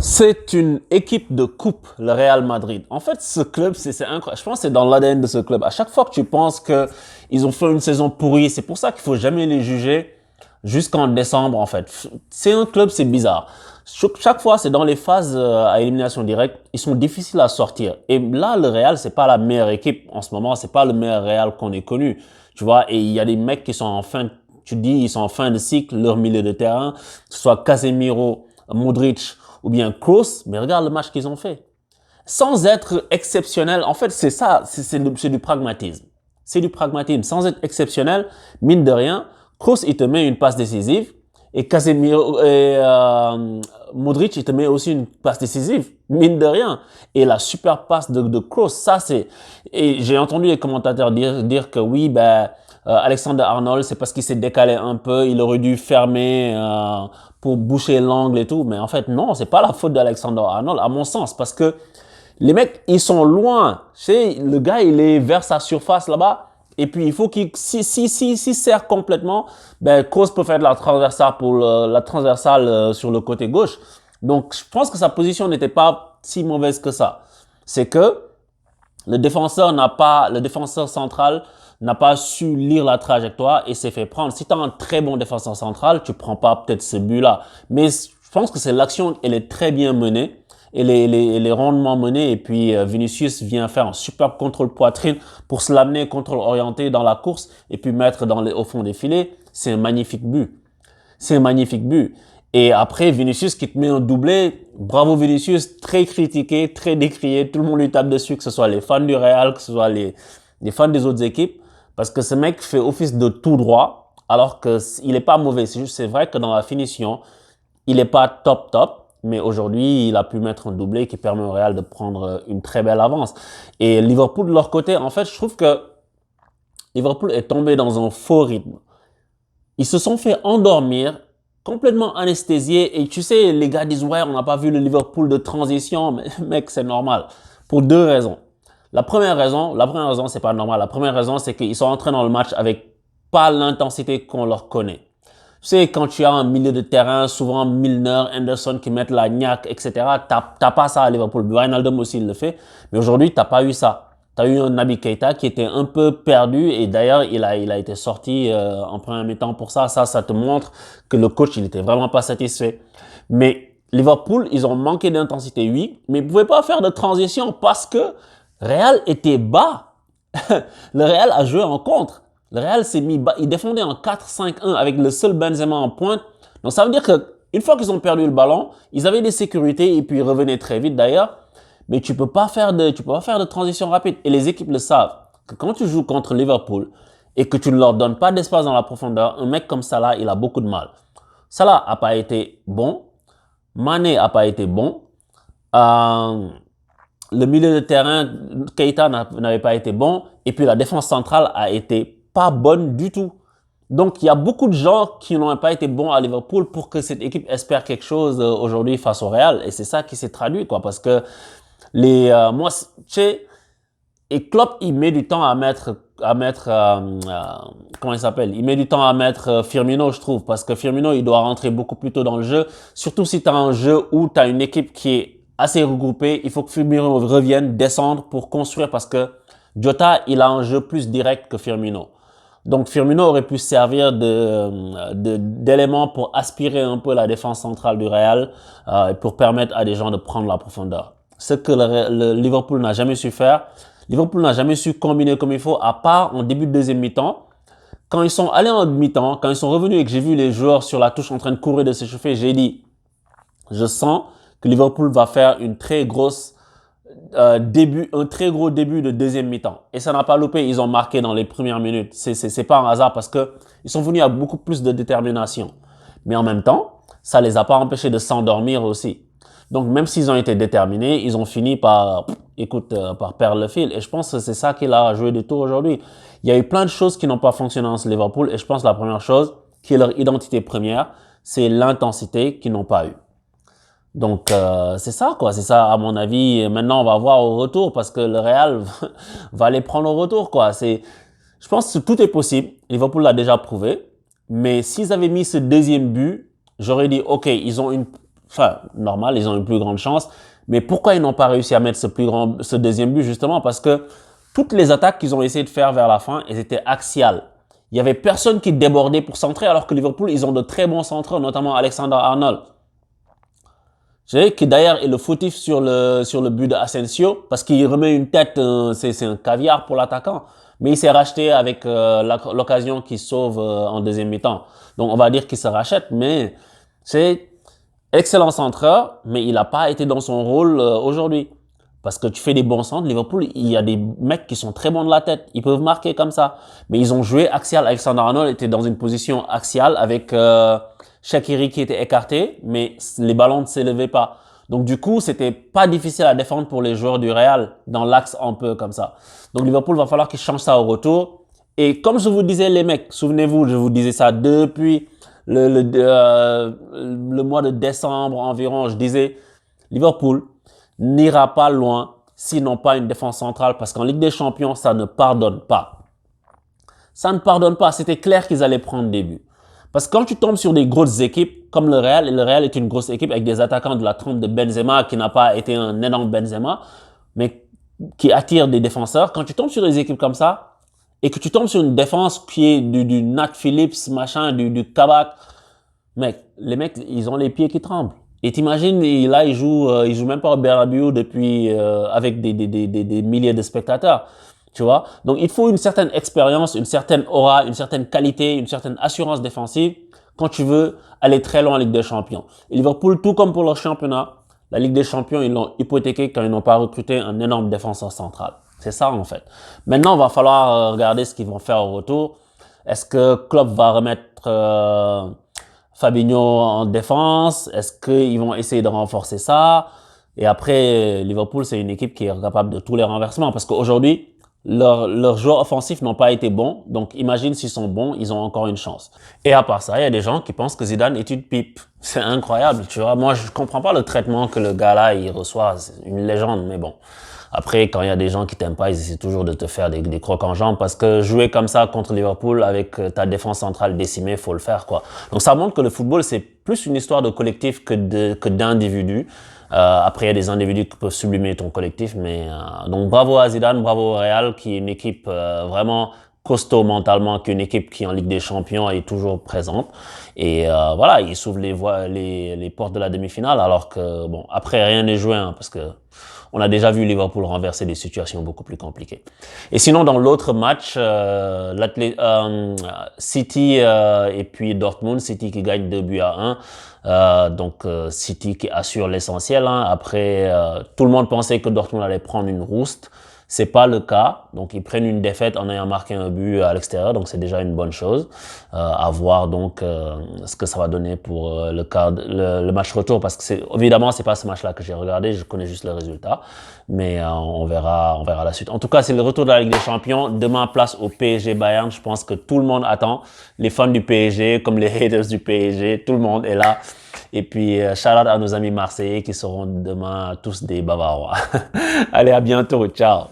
C'est une équipe de coupe, le Real Madrid. En fait, ce club, c'est incroyable. Je pense que c'est dans l'ADN de ce club. À chaque fois que tu penses que ils ont fait une saison pourrie, c'est pour ça qu'il faut jamais les juger jusqu'en décembre, en fait. C'est un club, c'est bizarre. Chaque fois, c'est dans les phases à élimination directe, ils sont difficiles à sortir. Et là, le Real, c'est pas la meilleure équipe en ce moment. C'est pas le meilleur Real qu'on ait connu. Tu vois, et il y a des mecs qui sont en fin, tu dis, ils sont en fin de cycle, leur milieu de terrain, que ce soit Casemiro, Modric, ou bien Kroos, mais regarde le match qu'ils ont fait. Sans être exceptionnel, en fait, c'est ça, c'est du pragmatisme. C'est du pragmatisme. Sans être exceptionnel, mine de rien, Kroos, il te met une passe décisive, et Casemiro et Modric, il te met aussi une passe décisive, mine de rien. Et la super passe de Kroos, ça c'est... Et j'ai entendu les commentateurs dire que oui, Alexander Arnold, c'est parce qu'il s'est décalé un peu, il aurait dû fermer pour boucher l'angle et tout. Mais en fait, non, c'est pas la faute d'Alexander Arnold, à mon sens, parce que les mecs, ils sont loin. Tu sais, le gars, il est vers sa surface là-bas. Et puis, il faut qu'il, si serre complètement, Kroos peut faire de la transversale sur le côté gauche. Donc, je pense que sa position n'était pas si mauvaise que ça. C'est que le défenseur central n'a pas su lire la trajectoire et s'est fait prendre. Si tu as un très bon défenseur central, tu prends pas peut-être ce but-là. Mais je pense que c'est l'action, elle est très bien menée. Et les rondements menés, et puis Vinicius vient faire un superbe contrôle poitrine pour se l'amener contrôle orienté dans la course et puis mettre au fond des filets. C'est un magnifique but. C'est un magnifique but. Et après, Vinicius qui te met un doublé, bravo Vinicius, très critiqué, très décrié, tout le monde lui tape dessus, que ce soit les fans du Real, que ce soit les fans des autres équipes, parce que ce mec fait office de tout droit, alors que il est pas mauvais. C'est vrai que dans la finition, il est pas top, mais aujourd'hui, il a pu mettre un doublé qui permet au Real de prendre une très belle avance. Et Liverpool, de leur côté, en fait, je trouve que Liverpool est tombé dans un faux rythme. Ils se sont fait endormir, complètement anesthésiés. Et tu sais, les gars disent, ouais, on n'a pas vu le Liverpool de transition. Mais mec, c'est normal. Pour deux raisons. La première raison, c'est pas normal. La première raison, c'est qu'ils sont entrés dans le match avec pas l'intensité qu'on leur connaît. Tu sais, quand tu as un milieu de terrain, souvent Milner, Henderson qui mettent la niaque, etc., t'as pas ça à Liverpool. Wijnaldum aussi, il le fait. Mais aujourd'hui, t'as pas eu ça. T'as eu un Naby Keita qui était un peu perdu et d'ailleurs, il a été sorti en premier mi-temps pour ça. Ça te montre que le coach, il était vraiment pas satisfait. Mais Liverpool, ils ont manqué d'intensité, oui, mais ils pouvaient pas faire de transition parce que Real était bas. Le Real a joué en contre. Le Real s'est mis bas. Il défendait en 4-5-1 avec le seul Benzema en pointe. Donc ça veut dire que une fois qu'ils ont perdu le ballon, ils avaient des sécurités et puis ils revenaient très vite d'ailleurs. Mais tu peux pas faire de transition rapide. Et les équipes le savent. Que quand tu joues contre Liverpool et que tu ne leur donnes pas d'espace dans la profondeur, un mec comme Salah, il a beaucoup de mal. Salah a pas été bon. Mané a pas été bon. Le milieu de terrain, Keita n'avait pas été bon. Et puis la défense centrale a été pas bonne du tout. Donc il y a beaucoup de gens qui n'ont pas été bons à Liverpool pour que cette équipe espère quelque chose aujourd'hui face au Real. Et c'est ça qui s'est traduit, quoi. Parce que moi, tu sais, et Klopp, il met du temps à mettre comment il s'appelle? Il met du temps à mettre Firmino, je trouve. Parce que Firmino, il doit rentrer beaucoup plus tôt dans le jeu. Surtout si tu as un jeu où tu as une équipe qui est assez regroupée. Il faut que Firmino revienne, descendre pour construire parce que Jota, il a un jeu plus direct que Firmino. Donc Firmino aurait pu servir d'élément pour aspirer un peu la défense centrale du Real et pour permettre à des gens de prendre la profondeur. Ce que le Liverpool n'a jamais su faire. Liverpool n'a jamais su combiner comme il faut, à part en début de deuxième mi-temps. Quand ils sont allés en mi-temps, quand ils sont revenus et que j'ai vu les joueurs sur la touche en train de courir, de s'échauffer, j'ai dit, je sens que Liverpool va faire un très gros début de deuxième mi-temps. Et ça n'a pas loupé, ils ont marqué dans les premières minutes. C'est pas un hasard parce que ils sont venus à beaucoup plus de détermination. Mais en même temps, ça les a pas empêchés de s'endormir aussi. Donc même s'ils ont été déterminés, ils ont fini par perdre le fil. Et je pense que c'est ça qui a joué du tour aujourd'hui. Il y a eu plein de choses qui n'ont pas fonctionné dans ce Liverpool. Et je pense que la première chose, qui est leur identité première, c'est l'intensité qu'ils n'ont pas eu. Donc c'est ça, quoi. C'est ça, à mon avis. Maintenant, on va voir au retour parce que le Real va les prendre au retour, quoi. Je pense que tout est possible. Liverpool l'a déjà prouvé. Mais s'ils avaient mis ce deuxième but, j'aurais dit, OK, enfin, normal, ils ont une plus grande chance. Mais pourquoi ils n'ont pas réussi à mettre ce deuxième but? Justement parce que toutes les attaques qu'ils ont essayé de faire vers la fin, elles étaient axiales. Il y avait personne qui débordait pour centrer, alors que Liverpool, ils ont de très bons centreurs, notamment Alexander-Arnold. Je sais que d'ailleurs est le fautif sur le but d'Asensio, parce qu'il remet une tête, c'est un caviar pour l'attaquant. Mais il s'est racheté avec l'occasion qu'il sauve en deuxième mi-temps. Donc on va dire qu'il se rachète, mais c'est excellent centreur, mais il n'a pas été dans son rôle aujourd'hui. Parce que tu fais des bons centres, Liverpool, il y a des mecs qui sont très bons de la tête. Ils peuvent marquer comme ça. Mais ils ont joué axial. Alexander-Arnold était dans une position axiale avec Shaqiri qui était écarté, mais les ballons ne s'élevaient pas. Donc du coup, c'était pas difficile à défendre pour les joueurs du Real, dans l'axe un peu comme ça. Donc Liverpool, va falloir qu'ils changent ça au retour. Et comme je vous disais, les mecs, souvenez-vous, je vous disais ça depuis le mois de décembre environ, je disais, Liverpool n'ira pas loin s'ils n'ont pas une défense centrale, parce qu'en Ligue des Champions, ça ne pardonne pas. Ça ne pardonne pas. C'était clair qu'ils allaient prendre des buts. Parce que quand tu tombes sur des grosses équipes comme le Real, et le Real est une grosse équipe avec des attaquants de la trempe de Benzema, qui n'a pas été un énorme Benzema, mais qui attire des défenseurs. Quand tu tombes sur des équipes comme ça, et que tu tombes sur une défense qui est du Nat Phillips, machin, du Kabak, mec, les mecs, ils ont les pieds qui tremblent. Et t'imagines, là, ils jouent même pas au Bernabéu depuis, avec des milliers de spectateurs. Tu vois? Donc, il faut une certaine expérience, une certaine aura, une certaine qualité, une certaine assurance défensive quand tu veux aller très loin en Ligue des Champions. Et Liverpool, tout comme pour leur championnat, la Ligue des Champions, ils l'ont hypothéqué quand ils n'ont pas recruté un énorme défenseur central. C'est ça, en fait. Maintenant, il va falloir regarder ce qu'ils vont faire au retour. Est-ce que Klopp va remettre Fabinho en défense? Est-ce qu'ils vont essayer de renforcer ça? Et après, Liverpool, c'est une équipe qui est capable de tous les renversements, parce qu'aujourd'hui, leurs joueurs offensifs n'ont pas été bons. Donc, imagine s'ils sont bons, ils ont encore une chance. Et à part ça, il y a des gens qui pensent que Zidane est une pipe. C'est incroyable, tu vois. Moi, je comprends pas le traitement que le gars-là, il reçoit. C'est une légende, mais bon. Après, quand il y a des gens qui t'aiment pas, ils essaient toujours de te faire des crocs en jambes, parce que jouer comme ça contre Liverpool avec ta défense centrale décimée, faut le faire, quoi. Donc, ça montre que le football, c'est plus une histoire de collectif que d'individus. Après, il y a des individus qui peuvent sublimer ton collectif, mais donc bravo à Zidane, bravo au Real, qui est une équipe vraiment costaud mentalement, qui est une équipe qui en Ligue des Champions est toujours présente. Et voilà, il s'ouvre les portes de la demi-finale, alors que bon, après rien n'est joué, hein, parce que on a déjà vu Liverpool renverser des situations beaucoup plus compliquées. Et sinon, dans l'autre match, City et puis Dortmund, City qui gagne 2-1. Donc City qui assure l'essentiel, hein. Après, tout le monde pensait que Dortmund allait prendre une rouste. C'est pas le cas. Donc ils prennent une défaite en ayant marqué un but à l'extérieur, donc c'est déjà une bonne chose. À voir donc ce que ça va donner pour le match retour, parce que évidemment c'est pas ce match-là que j'ai regardé, je connais juste le résultat, mais on verra la suite. En tout cas, c'est le retour de la Ligue des Champions. Demain, place au PSG Bayern. Je pense que tout le monde attend. Les fans du PSG, comme les haters du PSG, tout le monde est là. Et puis, shout out à nos amis marseillais qui seront demain tous des Bavarois. Allez, à bientôt. Ciao.